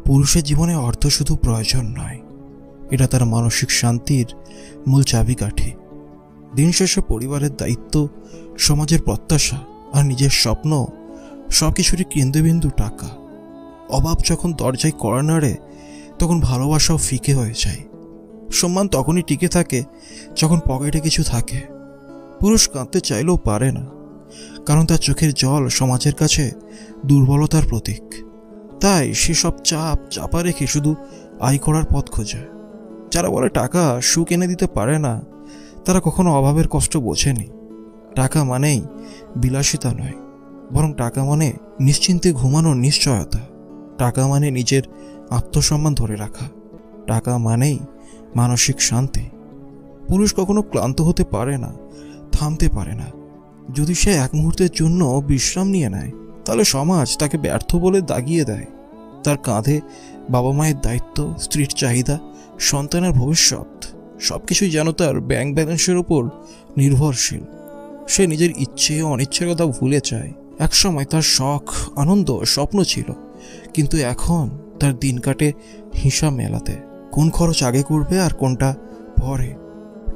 পুরুষের জীবনে অর্থ শুধু প্রয়োজন নয়, এটা তার মানসিক শান্তির মূল চাবিকাঠি। দিন শেষে পরিবারের দায়িত্ব, সমাজের প্রত্যাশা আর নিজের স্বপ্ন সবকিছুরই কেন্দ্রবিন্দু টাকা। অভাব যখন দরজায় কড়া নাড়ে তখন ভালোবাসাও ফিকে হয়ে যায়। সম্মান তখনই টিকে থাকে যখন পকেটে কিছু থাকে। পুরুষ কাঁদতে চাইলেও পারে না, কারণ তার চোখের জল সমাজের কাছে দুর্বলতার প্রতীক। তাই সেসব চাপ চাপা রেখে শুধু আয় করার পথ খোঁজে। যারা বলে টাকা সুখ এনে দিতে পারে না, তারা কখনো অভাবের কষ্ট বোঝেনি। টাকা মানেই বিলাসিতা নয়, বরং টাকা মানে নিশ্চিন্তে ঘুমানোর নিশ্চয়তা। টাকা মানে নিজের আত্মসম্মান ধরে রাখা। টাকা মানেই মানসিক শান্তি। পুরুষ কখনো ক্লান্ত হতে পারে না, থামতে পারে না। যদি সে এক মুহূর্তের জন্য বিশ্রাম নিয়ে নেয়, তাহলে সমাজ তাকে ব্যর্থ বলে দাগিয়ে দেয়। তার কাঁধে বাবা মায়ের দায়িত্ব, স্ত্রীর চাহিদা, সন্তানের ভবিষ্যৎ সবকিছুই যেন তার ব্যাংক ব্যালেন্সের উপর নির্ভরশীল। সে নিজের ইচ্ছে ও অনিচ্ছের কথা ভুলে যায়। একসময় তার শখ, আনন্দ, স্বপ্ন ছিল, কিন্তু এখন তার দিন কাটে হিসাব মেলাতে, কোন খরচ আগে করবে আর কোনটা পরে।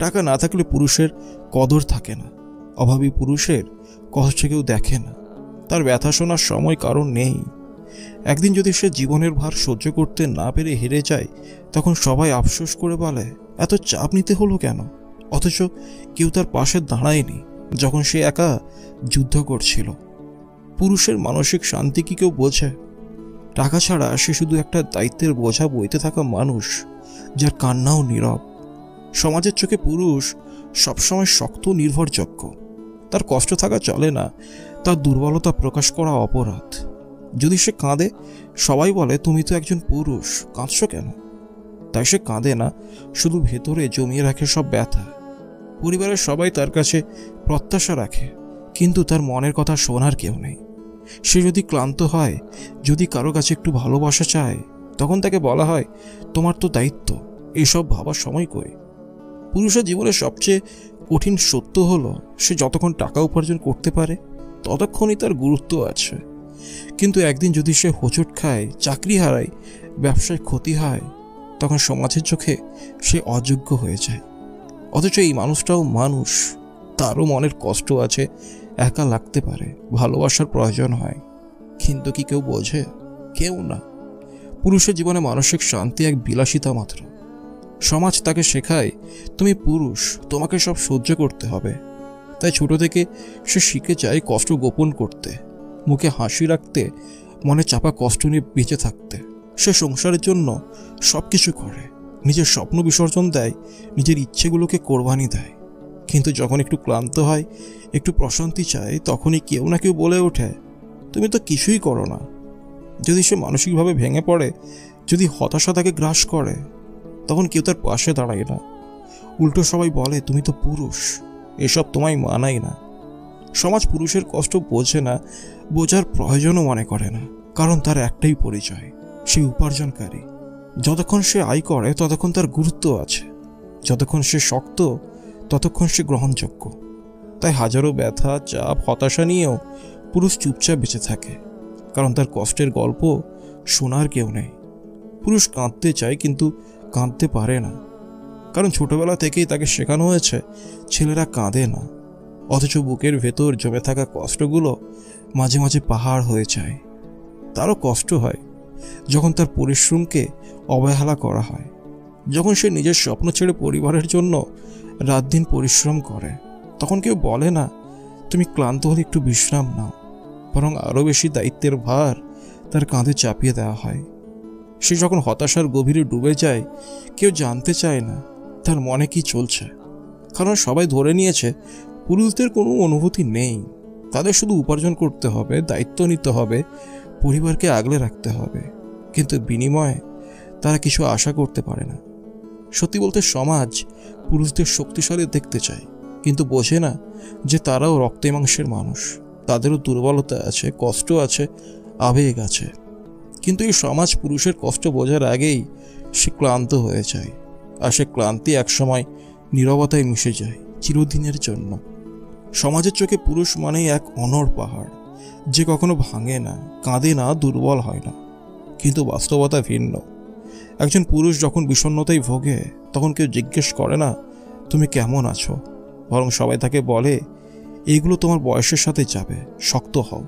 টাকা না থাকলে পুরুষের কদর থাকে না। অভাবী পুরুষের কষ্ট কেউ দেখে না, তার ব্যথা শোনার সময় কারণ নেই। একদিন যদি সে জীবনের ভার সহ্য করতে না পেরে হেরে যায়, তখন সবাই আফসোস করে বলে, এত চাপ নিতে হলো কেন? অথচ কেউ তার পাশে দাঁড়ায়নি যখন সে একা যুদ্ধ করছিল। পুরুষের মানসিক শান্তি কি কেউ বোঝে? টাকা ছাড়া সে শুধু একটা দায়িত্বের বোঝা বইতে থাকা মানুষ, যার কান্নাও নীরব। সমাজের চোখে পুরুষ সবসময় শক্ত, নির্ভরযোগ্য। তার কষ্ট থাকা চলে না, তার দুর্বলতা প্রকাশ করা অপরাধ। যদি সে কাঁদে, সবাই বলে, তুমি তো একজন পুরুষ, কাঁদছো কেন? তাই সে কাঁদে না, শুধু ভেতরে জমিয়ে রাখে সব ব্যথা। পরিবারের সবাই তার কাছে প্রত্যাশা রাখে, কিন্তু তার মনের কথা শোনার কেউ নেই। সে যদি ক্লান্ত হয়, যদি কারো কাছে একটু ভালোবাসা চায়, তখন তাকে বলা হয়, তোমার তো দায়িত্ব, এসব ভাবার সময় কই। পুরুষের জীবনের সবচেয়ে কঠিন সত্য হলো, সে যতক্ষণ টাকা উপার্জন করতে পারে ততক্ষণই তার গুরুত্ব আছে। কিন্তু একদিন যদি সে হোঁচট খায়, চাকরি হারায়, ব্যবসায় ক্ষতি হয়, তখন সমাজের চোখে সে অযোগ্য হয়ে যায়। অথচ এই মানুষটাও মানুষ, তারও মনের কষ্ট আছে, একা লাগতে পারে, ভালোবাসার প্রয়োজন হয়। কিন্তু কি কেউ বোঝে? কেউ না। পুরুষের জীবনে মানসিক শান্তি এক বিলাসিতা মাত্র। সমাজ তাকে শেখায়, তুমি পুরুষ, তোমাকে সব সহ্য করতে হবে। তাই ছোট থেকে সে শিখে যায় কষ্ট গোপন করতে, মুখে হাসি রাখতে, মনে চাপা কষ্ট নিয়ে বেঁচে থাকতে। সে সংসারের জন্য সব কিছু করে, নিজের স্বপ্ন বিসর্জন দেয়, নিজের ইচ্ছেগুলোকে কোরবানি দেয়। কিন্তু যখন একটু ক্লান্ত হয়, একটু প্রশান্তি চায়, তখনই কেউ না কেউ বলে ওঠে, তুমি তো কিছুই করো না। যদি সে মানসিকভাবে ভেঙে পড়ে, যদি হতাশা তাকে গ্রাস করে, তখন কেউ তার পাশে দাঁড়ায় না। উল্টো সবাই বলে, তুমি তো পুরুষ, এসব তোমায় মানায় না। সমাজ পুরুষের কষ্ট বোঝে না, বোঝার প্রয়োজনও মনে করে না, কারণ তার একটাই পরিচয়, সে উপার্জনকারী। যতক্ষণ সে আয় করে ততক্ষণ তার গুরুত্ব আছে, যতক্ষণ সে শক্ত ততক্ষণ সে গ্রহণযোগ্য। তাই হাজারো ব্যথা, চাপ, হতাশা নিয়েও পুরুষ চুপচাপ বেঁচে থাকে, কারণ তার কষ্টের গল্প শোনার কেউ নেই। পুরুষ কাঁদতে চায় কিন্তু কাঁদতে পারে না, কারণ ছোটবেলা থেকেই তাকে শেখানো হয়েছে ছেলেরা কাঁদে না। অথচ বুকের ভেতর জমে থাকা কষ্টগুলো মাঝে মাঝে পাহাড় হয়ে যায়। তারও কষ্ট হয় যখন তার পরিশ্রমকে অবহেলা করা হয়, যখন সে নিজের স্বপ্ন ছেড়ে পরিবারের জন্য রাত দিন পরিশ্রম করে। তখন কেউ বলে না, তুমি ক্লান্ত হলে একটু বিশ্রাম নাও, বরং আরও বেশি দায়িত্বের ভার তার কাঁধে চাপিয়ে দেওয়া হয়। সে যখন হতাশার গভীরে ডুবে যায়, কেউ জানতে চায় না তার মনে কি চলছে, কারণ সবাই ধরে নিয়েছে পুরুষদের কোনো অনুভূতি নেই। তাদের শুধু উপার্জন করতে হবে, দায়িত্ব নিতে হবে, পরিবারকে আগলে রাখতে হবে, কিন্তু বিনিময়ে তারা কিছু আশা করতে পারে না। সত্যি বলতে সমাজ পুরুষদের শক্তিশালী দেখতে চায়, কিন্তু বোঝে না যে তারাও রক্তে মাংসের মানুষ, তাদেরও দুর্বলতা আছে, কষ্ট আছে, আবেগ আছে। কিন্তু এই সমাজ পুরুষের কষ্ট বোঝার আগেই সে ক্লান্ত হয়ে যায়, আর সে ক্লান্তি একসময় নীরবতায় মিশে যায় চিরদিনের জন্য। সমাজের চোখে পুরুষ মানেই এক অনড় পাহাড়, যে কখনো ভাঙে না, কাঁদে না, দুর্বল হয় না। কিন্তু বাস্তবতা ভিন্ন। একজন পুরুষ যখন বিষণ্ণতায় ভোগে তখন কেউ জিজ্ঞেস করে না তুমি কেমন আছো, বরং সবাই তাকে বলে এইগুলো তোমার বয়সের সাথে যাবে, শক্ত হও।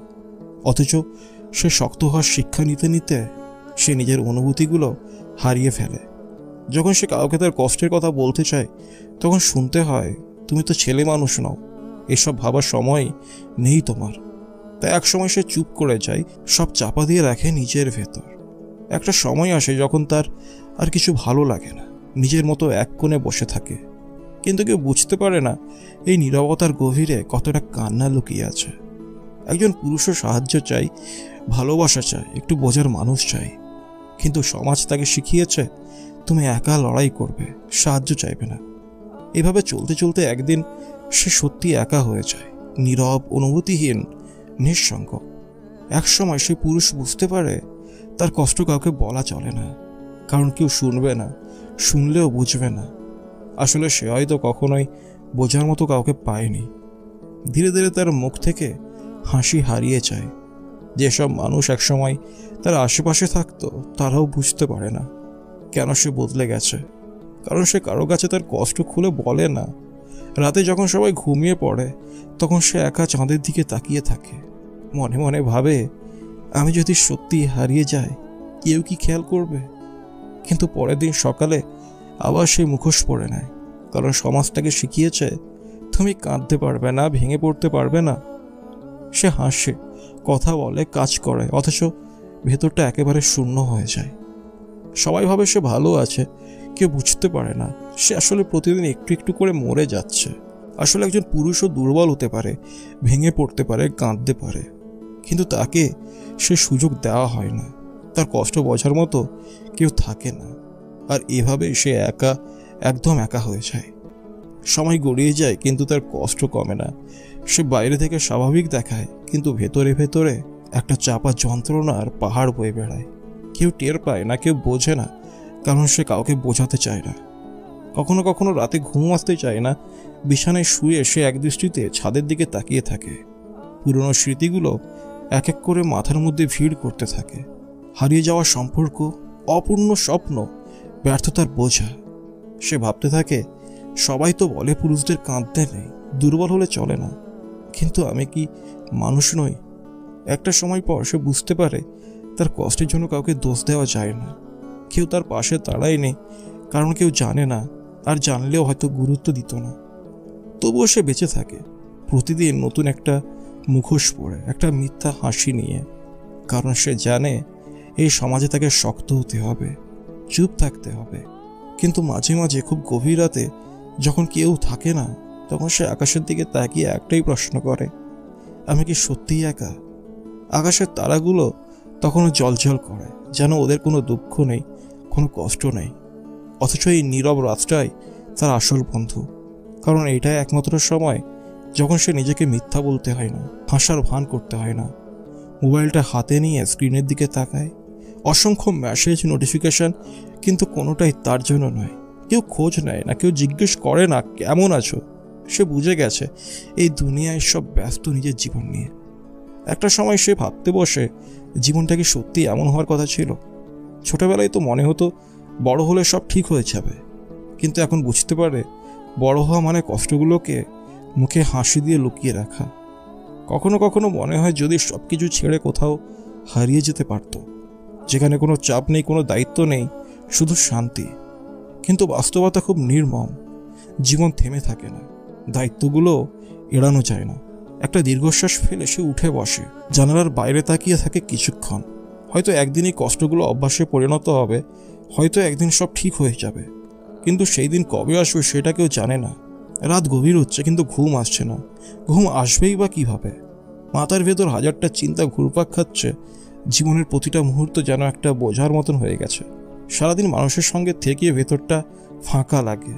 অথচ সে শক্ত হওয়ার শিক্ষা নিতে নিতে সে নিজের অনুভূতিগুলো হারিয়ে ফেলে। যখন সে কাউকে তার কষ্টের কথা বলতে চায় তখন শুনতে হয় তুমি তো ছেলে মানুষ নও, এসব ভাবার সময় নেই তোমার। তাই একসময় সে চুপ করে যায়, সব চাপা দিয়ে রাখে নিজের ভেতর। একটা সময় আসে যখন তার আর কিছু ভালো লাগে না, নিজের মতো এক কোণে বসে থাকে। কিন্তু কেউ বুঝতে পারে না এই নীরবতার গভীরে কতটা কান্না লুকিয়ে আছে। একজন পুরুষও সাহায্য চাই, ভালোবাসা চায়, একটু বোঝার মানুষ চাই। কিন্তু সমাজ তাকে শিখিয়েছে তুমি একা লড়াই করবে, সাহায্য চাইবে না। এভাবে চলতে চলতে একদিন সে সত্যি একা হয়ে যায়, নীরব, অনুভূতিহীন, নিঃসঙ্গ। একসময় সে পুরুষ বুঝতে পারে তার কষ্ট কাউকে বলা চলে না, কারণ কেউ শুনবে না, শুনলেও বুঝবে না। আসলে সে হয়তো কখনোই বোঝার মতো কাউকে পায়নি। ধীরে ধীরে তার মুখ থেকে হাসি হারিয়ে যায়। যেসব মানুষ একসময় তার আশেপাশে থাকতো তারাও বুঝতে পারে না কেন সে বদলে গেছে, কারণ সে কারো কাছে তার কষ্ট খুলে বলে না। রাতে যখন সবাই ঘুমিয়ে পড়ে তখন সে একা চাঁদের দিকে তাকিয়ে থাকে, মনে মনে ভাবে আমি যদি সত্যি হারিয়ে যাই কেউ কি খেয়াল করবে। কিন্তু পরের দিন সকালে আবার সেই মুখোশ পরে নেয়, কারণ সমাজ তাকে শিখিয়েছে তুমি কাঁদতে পারবে না, ভেঙে পড়তে পারবে না। সে হাসে, কথা বলে, কাজ করে, অথচ ভেতরটা একেবারে শূন্য হয়ে যায়। সবাই ভাবে সে ভালো আছে, কেউ বুঝতে পারে না সে আসলে প্রতিদিন একটু একটু করে মরে যাচ্ছে। আসলে একজন পুরুষও দুর্বল হতে পারে, ভেঙে পড়তে পারে, কাঁদতে পারে, কিন্তু তাকে সে সুযোগ দেওয়া হয় না। তার কষ্ট বোঝার মতো কেউ থাকে না। আর এভাবে সে একা, একদম একা হয়ে যায়। সময় গড়িয়ে যায় কিন্তু তার কষ্ট কমে না। সে বাইরে থেকে স্বাভাবিক দেখায়, কিন্তু ভেতরে ভেতরে একটা চাপা যন্ত্রণার পাহাড় বয়ে বেড়ায়। কেউ টের পায় না, কেউ বোঝে না, কারণ সে কাউকে বোঝাতে চায় না। কখনো কখনো রাতে ঘুম আসতে চায় না, বিছানায় শুয়ে সে একদৃষ্টিতে ছাদের দিকে তাকিয়ে থাকে। পুরনো স্মৃতিগুলো এক এক করে মাথার মধ্যে ভিড় করতে থাকে। হারিয়ে যাওয়া সম্পর্ক, অপূর্ণ স্বপ্ন, ব্যর্থতার বোঝা। সে ভাবতে থাকে সবাই তো বলে পুরুষদের কাঁদতে নেই, দুর্বল হলে চলে না, কিন্তু আমি কি মানুষ নই? একটা সময় পর সে বুঝতে পারে তার কষ্টের জন্য কাউকে দোষ দেওয়া যায় না। কেউ তার পাশে দাঁড়ায়নি কারণ কেউ জানে না, আর জানলেও হয়তো গুরুত্ব দিত না। তবুও সে বেঁচে থাকে, প্রতিদিন নতুন একটা মুখোশ পরে, একটা মিথ্যা হাসি নিয়ে। কারণ সে জানে এই সমাজে তাকে শক্ত হতে হবে, চুপ থাকতে হবে। কিন্তু মাঝে মাঝে খুব গভীর রাতে যখন কেউ থাকে না, তখন সে আকাশের দিকে তাকিয়ে একটাই প্রশ্ন করে, আমি কি সত্যিই একা? আকাশের তারাগুলো তখনও জ্বলজ্বল করে, যেন ওদের কোনো দুঃখ নেই, কোনো কষ্ট নেই। অথচ এই নীরব রাতটাই তার আসল বন্ধু। কারণ এটাই একমাত্র সময় যখন সে নিজেকে মিথ্যা বলতে হয় না, হাসার ভান করতে হয় না। মোবাইলটা হাতে নিয়ে স্ক্রিনের দিকে তাকায়, অসংখ্য মেসেজ, নোটিফিকেশন, কিন্তু কোনোটাই তার জন্য নয়। কেউ খোঁজ নেয় না, কেউ জিজ্ঞেস করে না কেমন আছো। সে বুঝে গেছে এই দুনিয়ায় সব ব্যস্ত নিজের জীবন নিয়ে। একটা সময় সে ভাবতে বসে জীবনটা কি সত্যি এমন হওয়ার কথা ছিল? ছোটবেলায় তো মনে হতো বড় হলে সব ঠিক হয়ে যাবে, কিন্তু এখন বুঝতে পারে বড় হওয়া মানে কষ্টগুলোকে মুখে হাসি দিয়ে লুকিয়ে রাখা। কখনো কখনো মনে হয় যদি সব কিছু ছেড়ে কোথাও হারিয়ে যেতে পারত, যেখানে কোনো চাপ নেই, কোনো দায়িত্ব নেই, শুধু শান্তি। কিন্তু বাস্তবতা খুব নির্মম। জীবন থেমে থাকে না, দায়িত্বগুলো এড়ানো যায় না। একটা দীর্ঘশ্বাস ফেলে সে উঠে বসে, জানালার বাইরে তাকিয়ে থাকে কিছুক্ষণ। হয়তো একদিনই কষ্টগুলো অভ্যাসে পরিণত হবে, হয়তো একদিন সব ঠিক হয়ে যাবে, কিন্তু সেই দিন কবে আসবে সেটা কেউ জানে না। রাত গভীর হচ্ছে কিন্তু ঘুম আসছে না। ঘুম আসবেই বা কিভাবে? মাথার ভেতর হাজারটা চিন্তা ঘুরপাক খাচ্ছে। জীবনের প্রতিটা মুহূর্ত যেন একটা বোঝার মতন হয়ে গেছে। সারাদিন মানুষের সঙ্গে থেকে ভেতরটা ফাঁকা লাগে।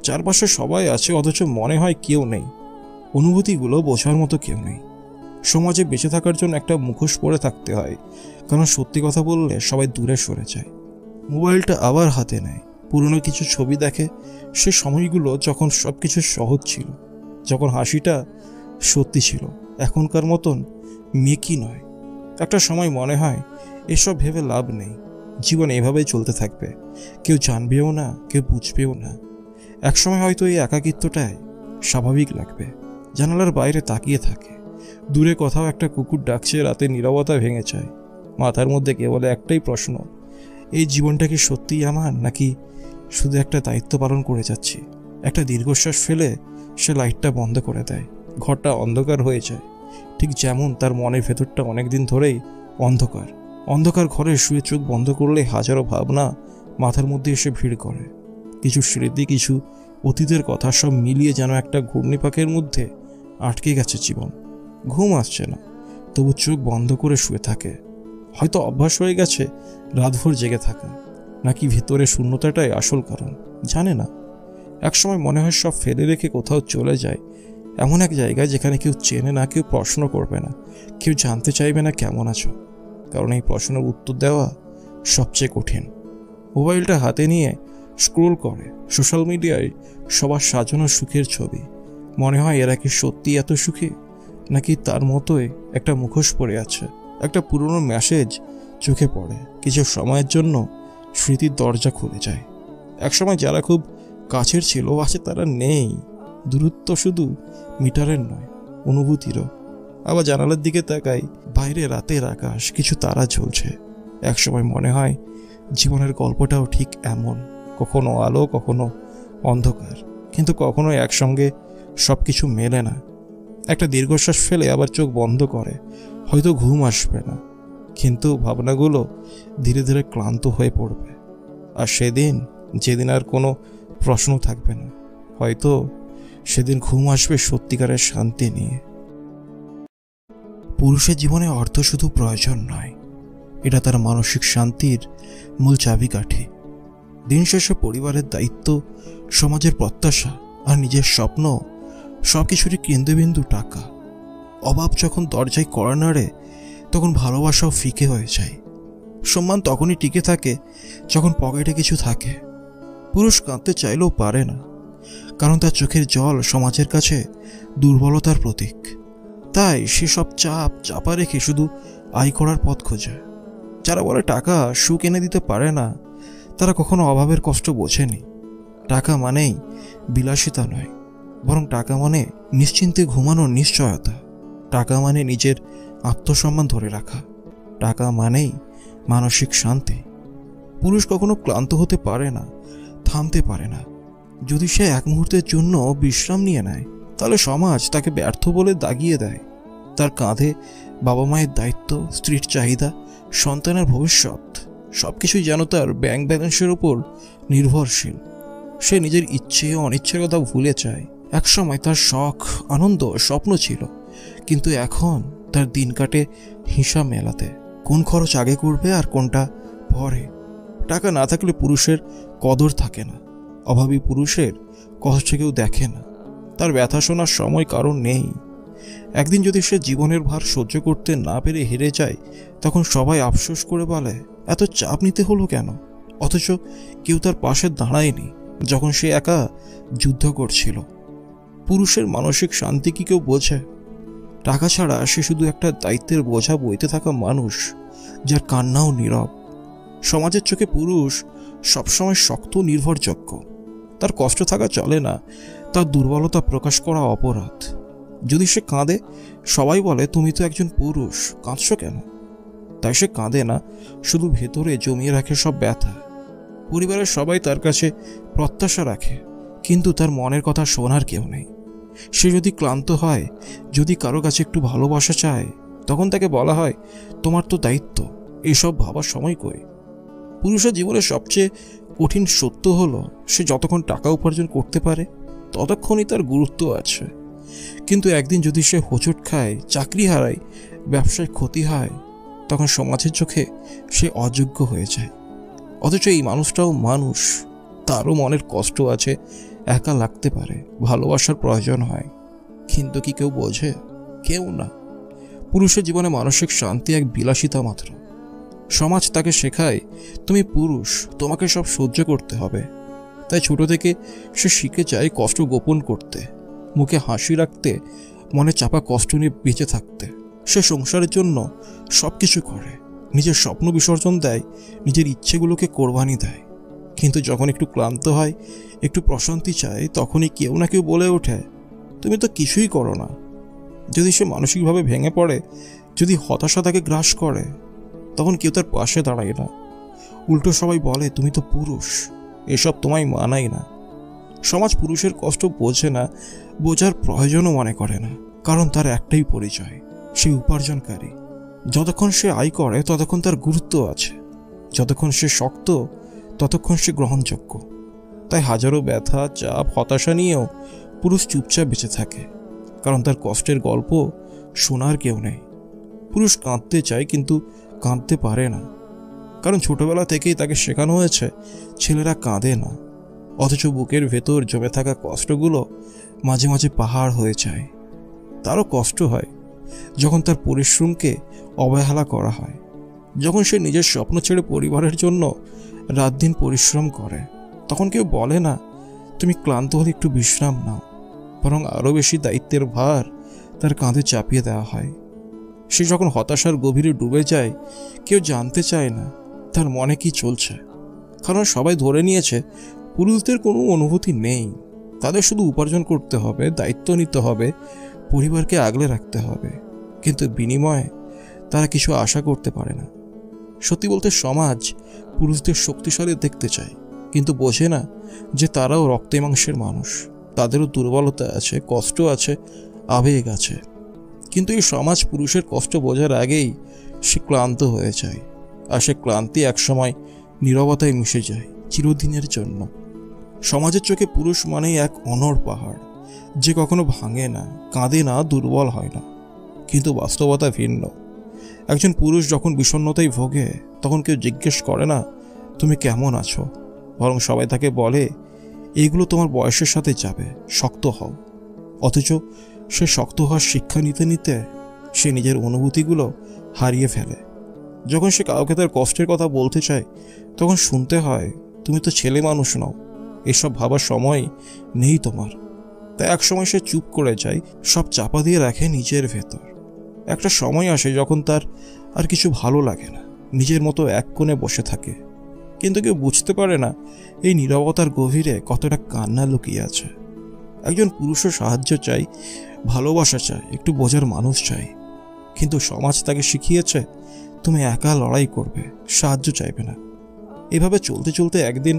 চারপাশে সবাই আছে, অথচ মনে হয় কেউ নেই। অনুভূতিগুলো বোঝার মতো কেউ নেই। সমাজে বেঁচে থাকার জন্য একটা মুখোশ পরে থাকতে হয়, কারণ সত্যি কথা বললে সবাই দূরে সরে যায়। মোবাইলটা আবার হাতে নেয়, পুরনো কিছু ছবি দেখে। সে সময়গুলো যখন সব কিছু সহজ ছিল, যখন হাসিটা সত্যি ছিল, এখনকার মতন মেকি নয়। একটা সময় মনে হয় এসব ভেবে লাভ নেই। জীবন এভাবেই চলতে থাকবে, কেউ জানবেও না, কেউ বুঝবেও না। একসময় হয়তো এই একাকিত্বটাই স্বাভাবিক লাগবে। জানালার বাইরে তাকিয়ে থাকে, দূরে কোথাও একটা কুকুর ডাকছে, রাতে নীরবতা ভেঙে যায়। মাথার মধ্যে কেবল একটাই প্রশ্ন, এই জীবনটা কি সত্যিই আমার, নাকি শুধু একটা দায়িত্ব পালন করে যাচ্ছি? একটা দীর্ঘশ্বাস ফেলে সে লাইটটা বন্ধ করে দেয়। ঘরটা অন্ধকার হয়ে যায়, ঠিক যেমন তার মনের ভেতরটা অনেকদিন ধরেই অন্ধকার। অন্ধকার ঘরে শুয়ে চোখ বন্ধ করলে হাজারো ভাবনা মাথার মধ্যে এসে ভিড় করে। কিছু স্মৃতি, কিছু অতীতের কথা, সব মিলিয়ে যেন একটা ঘূর্ণিপাকের মধ্যে আটকে গেছে জীবন। ঘুম আসছে না, তবু চোখ বন্ধ করে শুয়ে থাকে। হয়তো অভ্যাস হয়ে গেছে রাতভর জেগে থাকা, নাকি ভেতরে শূন্যতাটাই আসল কারণ, জানে না। একসময় মনে হয় সব ফেলে রেখে কোথাও চলে যায়, এমন এক জায়গায় যেখানে কেউ চেনে না, কেউ প্রশ্ন করবে না, কেউ জানতে চাইবে না কেমন আছো। কারণ এই প্রশ্নের উত্তর দেওয়া সবচেয়ে কঠিন। মোবাইলটা হাতে নিয়ে স্ক্রোল করে সোশ্যাল মিডিয়ায় সবার সাজানো সুখের ছবি। মনে হয় এরা কি সত্যি এত সুখী, নাকি তার মতোই একটা মুখোশ পড়ে আছে। একটা পুরনো মেসেজ চোখে পড়ে, কিছু সময়ের জন্য স্মৃতির দরজা খুলে যায়। একসময় যারা খুব কাছের ছিল, আছে তারা নেই। দূরত্ব শুধু মিটারের নয়, অনুভূতিরও। আবার জানালার দিকে তাকাই, বাইরে রাতের আকাশ, কিছু তারা ঝুলছে। একসময় মনে হয় জীবনের গল্পটাও ঠিক এমন, কখনো আলো, কখনো অন্ধকার, কিন্তু কখনো একসঙ্গে সব কিছু মেলে না। একটা দীর্ঘশ্বাস ফেলে আবার চোখ বন্ধ করে। হয়তো ঘুম আসবে না, কিন্তু ভাবনাগুলো ধীরে ধীরে ক্লান্ত হয়ে পড়বে। আর সেদিন, যেদিন আর কোনো প্রশ্ন থাকবে না, হয়তো সেদিন ঘুম আসবে সত্যিকারের শান্তি নিয়ে। পুরুষের জীবনে অর্থ শুধু প্রয়োজন নয়, এটা তার মানসিক শান্তির মূল চাবিকাঠি। দিন শেষে পরিবারের দায়িত্ব, সমাজের প্রত্যাশা আর নিজের স্বপ্ন, সবকিছুরই কেন্দ্রবিন্দু টাকা। অভাব যখন দরজায় কড়া নাড়ে, তখন ভালোবাসাও ফিকে হয়ে যায়। সম্মান তখনই টিকে থাকে যখন পকেটে কিছু থাকে। পুরুষ কাঁদতে চাইলেও পারে না, কারণ তার চোখের জল সমাজের কাছে দুর্বলতার প্রতীক। তাই সে সব চাপ চাপা রেখে শুধু আয় করার পথ খোঁজে। যারা বলে টাকা সুখ এনে দিতে পারে না, তারা কখনো অভাবের কষ্ট বোঝেনি। টাকা মানেই বিলাসিতা নয়, বরং টাকা মানে নিশ্চিন্তে ঘুমানোর নিশ্চয়তা। টাকা মানে নিজের আত্মসম্মান ধরে রাখা। টাকা মানেই মানসিক শান্তি। পুরুষ কখনো ক্লান্ত হতে পারে না, থামতে পারে না। যদি সে এক মুহূর্তের জন্য বিশ্রাম নিয়ে নেয়, তাহলে সমাজ তাকে ব্যর্থ বলে দাগিয়ে দেয়। তার কাঁধে বাবা মায়ের দায়িত্ব, স্ত্রীর চাহিদা, সন্তানের ভবিষ্যৎ, সবকিছুই যেন তার ব্যাংক ব্যালেন্সের উপর নির্ভরশীল। সে নিজের ইচ্ছে ও অনিচ্ছের কথা ভুলে যায়। একসময় তার শখ, আনন্দ, স্বপ্ন ছিল, কিন্তু এখন তার দিন কাটে হিসাব মেলাতে, কোন খরচ আগে করবে আর কোনটা পরে। টাকা না থাকলে পুরুষের কদর থাকে না। অভাবী পুরুষের কষ্ট কেউ দেখে না, তার ব্যথা শোনার সময় কারণ নেই। একদিন যদি সে জীবনের ভার সহ্য করতে না পেরে হেরে যায়, তখন সবাই আফসোস করে বলে, এত চাপ নিতে হলো কেন? অথচ কেউ তার পাশে দাঁড়ায়নি যখন সে একা যুদ্ধ করছিল। পুরুষের মানসিক শান্তি কি কেউ বোঝে? টাকা ছাড়া সে শুধু একটা দায়িত্বের বোঝা বইতে থাকা মানুষ, যার কান্নাও নীরব। সমাজের চোখে পুরুষ সবসময় শক্ত, নির্ভরযোগ্য। তার কষ্ট থাকা চলে না, তার দুর্বলতা প্রকাশ করা অপরাধ। যদি সে কাঁদে, সবাই বলে, তুমি তো একজন পুরুষ, কাঁদছ কেন? তাই সে কাঁদে না, শুধু ভেতরে জমিয়ে রাখে সব ব্যথা। পরিবারের সবাই তার কাছে প্রত্যাশা রাখে, কিন্তু তার মনের কথা শোনার কেউ নেই। সে যদি ক্লান্ত হয়, যদি কারো কাছে একটু ভালোবাসা চায়, তখন তাকে বলা হয়, তোমার তো দায়িত্ব, এসব ভাবার সময় কই। পুরুষের জীবনের সবচেয়ে কঠিন সত্য হলো, সে যতক্ষণ টাকা উপার্জন করতে পারে ততক্ষণই তার গুরুত্ব আছে। কিন্তু একদিন যদি সে হোঁচট খায়, চাকরি হারায়, ব্যবসায় ক্ষতি হয়, তখন সমাজের চোখে সে অযোগ্য হয়ে যায়। অথচ এই মানুষটাও মানুষ, তারও মনের কষ্ট আছে, একা লাগতে পারে, ভালোবাসার প্রয়োজন হয়। কিন্তু কি কেউ বোঝে? কেউ না। পুরুষের জীবনে মানসিক শান্তি এক বিলাসিতা মাত্র। সমাজ তাকে শেখায়, তুমি পুরুষ, তোমাকে সব সহ্য করতে হবে। তাই ছোট থেকে সে শিখে যায় কষ্ট গোপন করতে, মুখে হাসি রাখতে, মনে চাপা কষ্ট নিয়ে বেঁচে থাকতে। সে সংসারের জন্য সব কিছু করে, নিজের স্বপ্ন বিসর্জন দেয়, নিজের ইচ্ছেগুলোকে কোরবানি দেয়। কিন্তু যখন একটু ক্লান্ত হয়, একটু প্রশান্তি চায়, তখনই কেউ না কেউ বলে ওঠে, তুমি তো কিছুই করো না। যদি সে মানসিকভাবে ভেঙে পড়ে, যদি হতাশা তাকে গ্রাস করে, তখন কেউ তার পাশে দাঁড়ায় না। উল্টো সবাই বলে, তুমি তো পুরুষ, এসব তোমায় মানায় না। সমাজ পুরুষের কষ্ট বোঝে না, বোঝার প্রয়োজনও মনে করে না। কারণ তার একটাই পরিচয়, সে উপার্জনকারী। যতক্ষণ সে আয় করে ততক্ষণ তার গুরুত্ব আছে, যতক্ষণ সে শক্ত ততক্ষণ সে গ্রহণযোগ্য। তাই হাজারো ব্যথা, চাপ, হতাশা নিয়েও পুরুষ চুপচাপ বেঁচে থাকে, কারণ তার কষ্টের গল্প শোনার কেউ নেই। পুরুষ কাঁদতে চায় কিন্তু কাঁদতে পারে না, কারণ ছোটবেলা থেকেই তাকে শেখানো হয়েছে ছেলেরা কাঁদে না। অথচ বুকের ভেতর জমে থাকা কষ্টগুলো মাঝে মাঝে পাহাড় হয়ে যায়। তারও কষ্ট হয় যখন তার পরিশ্রমকে অবহেলা করা হয়, যখন সে নিজের স্বপ্ন ছেড়ে পরিবারের জন্য রাত দিন পরিশ্রম করে। তখন কেউ বলে না, তুমি ক্লান্ত হলে একটু বিশ্রাম নাও, বরং আরও বেশি দায়িত্বের ভার তার কাঁধে চাপিয়ে দেওয়া হয়। সে যখন হতাশার গভীরে ডুবে যায়, কেউ জানতে চায় না তার মনে কি চলছে, কারণ সবাই ধরে নিয়েছে পুরুষদের কোনো অনুভূতি নেই। তাদের শুধু উপার্জন করতে হবে, দায়িত্ব নিতে হবে, পরিবারকে আগলে রাখতে হবে, কিন্তু বিনিময়ে তারা কিছু আশা করতে পারে না। সত্যি বলতে সমাজ পুরুষদের শক্তিশালী দেখতে চায়, কিন্তু বোঝে না যে তারাও রক্তে মাংসের মানুষ, তাদেরও দুর্বলতা আছে, কষ্ট আছে, আবেগ আছে। কিন্তু এই সমাজ পুরুষের কষ্ট বোঝার আগেই সে ক্লান্ত হয়ে যায়, আর সে ক্লান্তি একসময় নীরবতায় মিশে যায় চিরদিনের জন্য। সমাজের চোখে পুরুষ মানেই এক অনড় পাহাড়, যে কখনো ভাঙে না, কাঁদে না, দুর্বল হয় না। কিন্তু বাস্তবতা ভিন্ন। একজন পুরুষ যখন বিষণ্ণতায় ভোগে, তখন কেউ জিজ্ঞেস করে না তুমি কেমন আছো, বরং সবাই তাকে বলে এইগুলো তোমার বয়সের সাথে যাবে, শক্ত হও। অথচ সে শক্ত হওয়ার শিক্ষা নিতে নিতে সে নিজের অনুভূতিগুলো হারিয়ে ফেলে। যখন সে কাউকে তার কষ্টের কথা বলতে চায়, তখন শুনতে হয় তুমি তো ছেলে মানুষ নও, এসব ভাবার সময় নেই তোমার। তাই এক সময় সে চুপ করে যায়, সব চাপা দিয়ে রাখে নিজের ভেতর। একটা সময় আসে যখন তার আর কিছু ভালো লাগে না, নিজের মতো এক কোণে বসে থাকে। কিন্তু কেউ বুঝতে পারে না এই নীরবতার গভীরে কতটা কান্না লুকিয়ে আছে। একজন পুরুষও সাহায্য চাই, ভালোবাসা চায়, একটু বোঝার মানুষ চাই, কিন্তু সমাজ তাকে শিখিয়েছে তুমি একা লড়াই করবে, সাহায্য চাইবে না। এভাবে চলতে চলতে একদিন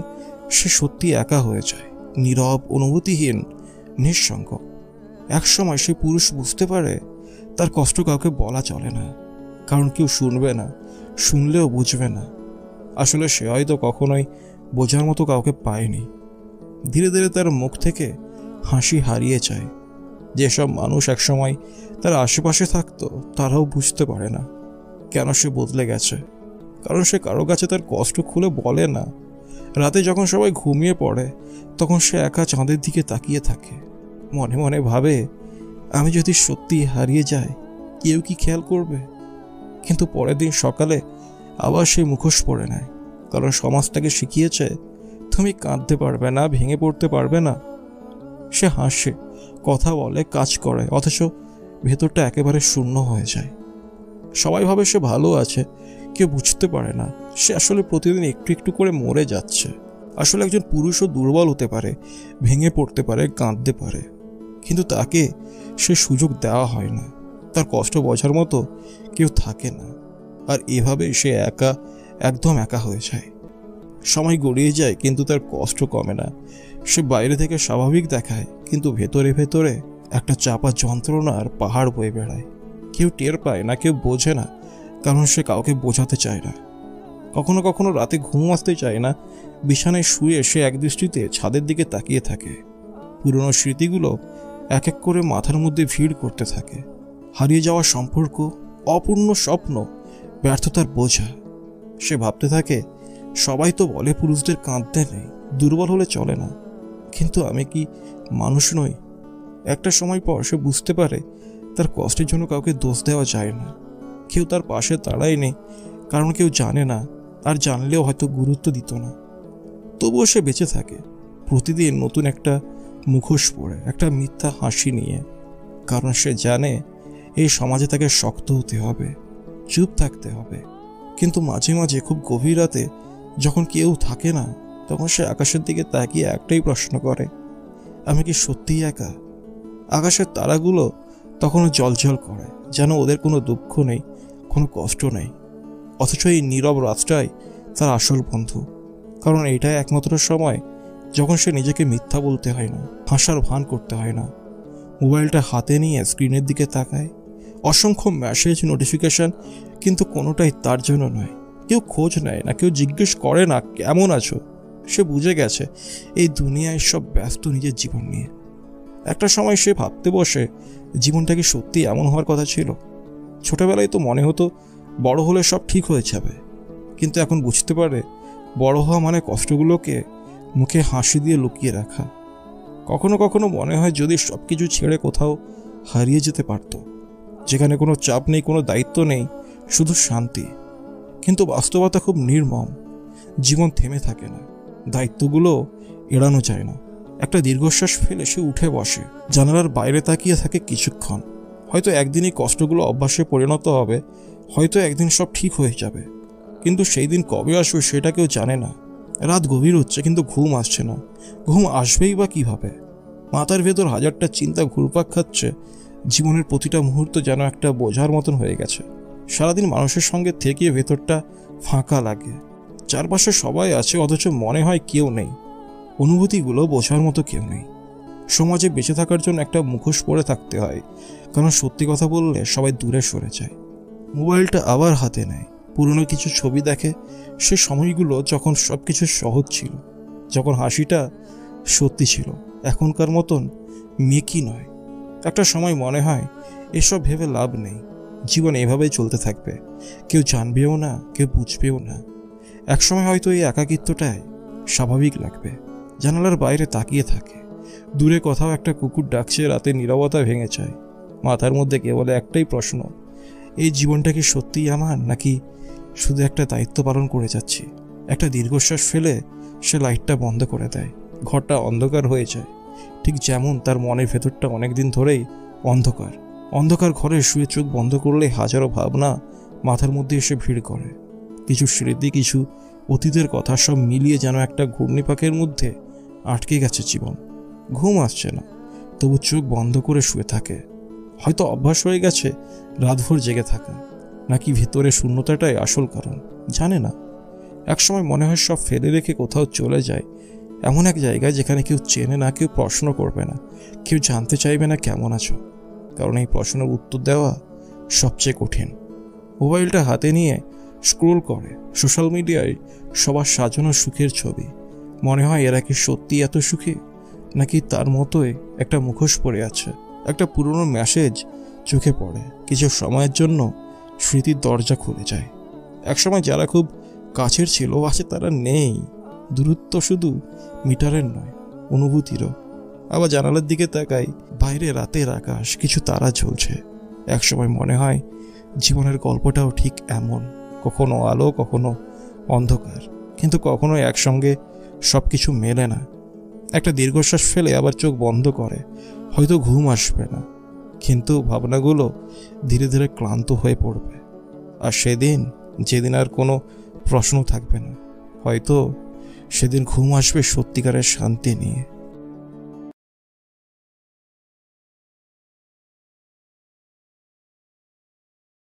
সে সত্যি একা হয়ে যায়, নীরব, অনুভূতিহীন, নিঃসঙ্গ। একসময় সে পুরুষ বুঝতে পারে তার কষ্ট কাউকে বলা চলে না, কারণ কেউ শুনবে না, শুনলেও বুঝবে না। আসলে সে হয়তো কখনোই বোঝার মতো কাউকে পায়নি। ধীরে ধীরে তার মুখ থেকে হাসি হারিয়ে যায়। যেসব মানুষ একসময় তার আশেপাশে থাকতো, তারাও বুঝতে পারে না কেন সে বদলে গেছে, কারণ সে কারো কাছে তার কষ্ট খুলে বলে না। রাতে যখন সবাই ঘুমিয়ে পড়ে, তখন সে একা চাঁদের দিকে তাকিয়ে থাকে, মনে মনে ভাবে আমি যদি সত্যি হারিয়ে যাই, কেউ কি খেয়াল করবে? কিন্তু পরের দিন সকালে আবার সে মুখোশ পরে নেয়, কারণ সমাজ তাকে শিখিয়েছে তুমি কাঁদতে পারবে না, ভেঙে পড়তে পারবে না। সে হাসে, কথা বলে, কাজ করে, অথচ ভেতরটা একেবারে শূন্য হয়ে যায়। সবাই ভাবে সে ভালো আছে, কেউ বুঝতে পারে না সে আসলে প্রতিদিন একটু একটু করে মরে যাচ্ছে। আসলে একজন পুরুষও দুর্বল হতে পারে, ভেঙে পড়তে পারে, কাঁদতে পারে, কিন্তু তাকে সে সুযোগ দেওয়া হয় না। তার কষ্ট বোঝার মতো কেউ থাকে না, আর এভাবে সে একা, একদম একা হয়ে যায়। সময় গড়িয়ে যায়, কিন্তু তার কষ্ট কমে না। সে বাইরে থেকে স্বাভাবিক দেখায়, কিন্তু ভেতরে ভেতরে একটা চাপা যন্ত্রণার পাহাড় বয়ে বেড়ায়। কেউ টের পায় না, কেউ বোঝে না, কারণ সে কাউকে বোঝাতে চায় না। কখনো কখনো রাতে ঘুম আসতে চায় না, বিছানায় শুয়ে সে একদৃষ্টিতে ছাদের দিকে তাকিয়ে থাকে। পুরনো স্মৃতিগুলো এক এক করে মাথার মধ্যে ভিড় করতে থাকে। হারিয়ে যাওয়া সম্পর্ক, অপূর্ণ স্বপ্ন, ব্যর্থতার বোঝা। সে ভাবতে থাকে সবাই তো বলে পুরুষদের কাঁদতে নেই, দুর্বল হলে চলে না, কিন্তু আমি কি মানুষ নই? একটা সময় পর সে বুঝতে পারে তার কষ্টের জন্য কাউকে দোষ দেওয়া যায় না। কেউ তার পাশে দাঁড়ায়নি, কারণ কেউ জানে না, আর জানলেও হয়তো গুরুত্ব দিত না। তবুও সে বেঁচে থাকে, প্রতিদিন নতুন একটা মুখোশ পরে, একটা মিথ্যা হাসি নিয়ে, কারণ সে জানে এই সমাজে তাকে শক্ত হতে হবে, চুপ থাকতে হবে, কিন্তু মাঝে মাঝে খুব গভীর রাতে যখন কেউ থাকে না, তখন সে আকাশের দিকে তাকিয়ে একটাই প্রশ্ন করে, আমি কি সত্যিই একা? আকাশের তারাগুলো তখনও জ্বলজ্বল করে, যেন ওদের কোনো দুঃখ নেই, কোনো কষ্ট নেই। অথচ এই নীরব রাতটাই তার আসল বন্ধু, কারণ এইটাই একমাত্র সময় যখন সে নিজেকে মিথ্যা বলতে হয় না, হাসার ভান করতে হয় না। মোবাইলটা হাতে নিয়ে স্ক্রিনের দিকে তাকায়, অসংখ্য মেসেজ, নোটিফিকেশন, কিন্তু কোনোটাই তার জন্য নয়। কেউ খোঁজ নেয় না, কেউ জিজ্ঞেস করে না কেমন আছো। সে বুঝে গেছে এই দুনিয়ায় সব ব্যস্ত নিজের জীবন নিয়ে। একটা সময় সে ভাবতে বসে, জীবনটা কি সত্যি এমন হওয়ার কথা ছিল? ছোটবেলায় তো মনে হতো বড় হলে সব ঠিক হয়ে যাবে, কিন্তু এখন বুঝতে পারে বড় হওয়া মানে কষ্টগুলোকে মুখে হাসি দিয়ে লুকিয়ে রাখা। কখনো কখনো মনে হয় যদি সব কিছু ছেড়ে কোথাও হারিয়ে যেতে পারত, যেখানে কোনো চাপ নেই, কোনো দায়িত্ব নেই, শুধু শান্তি। কিন্তু বাস্তবতা খুব নির্মম। জীবন থেমে থাকে না, দায়িত্বগুলো এড়ানো যায় না। একটা দীর্ঘশ্বাস ফেলে সে উঠে বসে, জানালার বাইরে তাকিয়ে থাকে কিছুক্ষণ। হয়তো একদিনই কষ্টগুলো অভ্যাসে পরিণত হবে, হয়তো একদিন সব ঠিক হয়ে যাবে, কিন্তু সেই দিন কবে আসবে সেটা কেউ জানে না। রাত গভীর হচ্ছে, কিন্তু ঘুম আসছে না। ঘুম আসবেই বা কিভাবে? মাথার ভেতর হাজারটা চিন্তা ঘুরপাক খাচ্ছে। জীবনের প্রতিটা মুহূর্ত যেন একটা বোঝার মতন হয়ে গেছে। সারাদিন মানুষের সঙ্গে থেকে ভেতরটা ফাঁকা লাগে। চারপাশে সবাই আছে, অথচ মনে হয় কেউ নেই। অনুভূতিগুলো বোঝার মতো কেউ নেই। সমাজে বেঁচে থাকার জন্য একটা মুখোশ পরে থাকতে হয়, কারণ সত্যি কথা বললে সবাই দূরে সরে যায়। মোবাইলটা আবার হাতে নেয়, পুরনো কিছু ছবি দেখে। সে সময়গুলো যখন সব কিছু সহজ ছিল, যখন হাসিটা সত্যি ছিল, এখনকার মতন মেকি নয়। একটা সময় মনে হয় এসব ভেবে লাভ নেই, জীবন এভাবেই চলতে থাকবে। কেউ জানবেও না, কেউ বুঝবেও না। একসময় হয়তো এই একাকিত্বটাই স্বাভাবিক লাগবে। জানালার বাইরে তাকিয়ে থাকে, দূরে কোথাও একটা কুকুর ডাকছে, রাতে নীরবতা ভেঙে যায়। মাথার মধ্যে কেবল একটাই প্রশ্ন, এই জীবনটা কি সত্যিই আমার, নাকি শুধু একটা দায়িত্ব পালন করে যাচ্ছি? একটা দীর্ঘশ্বাস ফেলে সে লাইটটা বন্ধ করে দেয়। ঘরটা অন্ধকার হয়ে যায়, ঠিক যেমন তার মনের ভেতরটা অনেকদিন ধরেই অন্ধকার। অন্ধকার ঘরে শুয়ে চোখ বন্ধ করলে হাজারো ভাবনা মাথার মধ্যে এসে ভিড় করে। কিছু স্মৃতি, কিছু অতীতের কথা, সব মিলিয়ে যেন একটা ঘূর্ণিপাকের মধ্যে আটকে গেছে জীবন। ঘুম আসছে না, তবু চোখ বন্ধ করে শুয়ে থাকে। হয়তো অভ্যাস হয়ে গেছে রাতভর জেগে থাকা, নাকি ভেতরে শূন্যতাটাই আসল কারণ, জানে না। একসময় মনে হয় সব ফেলে রেখে কোথাও চলে যায়, এমন এক জায়গায় যেখানে কেউ চেনে না, কেউ প্রশ্ন করবে না, কেউ জানতে চাইবে না কেমন আছো। কারণ এই প্রশ্নের উত্তর দেওয়া সবচেয়ে কঠিন। মোবাইলটা হাতে নিয়ে স্ক্রোল করে সোশ্যাল মিডিয়ায় সবার সাজানো সুখের ছবি। মনে হয় এরা কি সত্যি এত সুখী, নাকি তার মতোই একটা মুখোশ পড়ে আছে। একটা পুরনো মেসেজ চোখে পড়ে, কিছু সময়ের জন্য স্মৃতির দরজা খুলে যায়। একসময় যারা খুব কাছের ছিল আছে, তারা নেই। দূরত্ব শুধু মিটারের নয়, অনুভূতিরও। আবার জানালার দিকে তাকাই, বাইরে রাতের আকাশ, কিছু তারা ঝুলছে। একসময় মনে হয় জীবনের গল্পটাও ঠিক এমন, কখনো আলো, কখনো অন্ধকার, কিন্তু কখনো একসঙ্গে সব কিছু মেলে না। একটা দীর্ঘশ্বাস ফেলে আবার চোখ বন্ধ করে। হয়তো ঘুম আসবে না, কিন্তু ভাবনাগুলো ধীরে ধীরে ক্লান্ত হয়ে পড়বে। আর সেদিন, যেদিন আর কোনো প্রশ্ন থাকবে না, হয়তো সেদিন ঘুম আসবে সত্যিকারের শান্তি নিয়ে।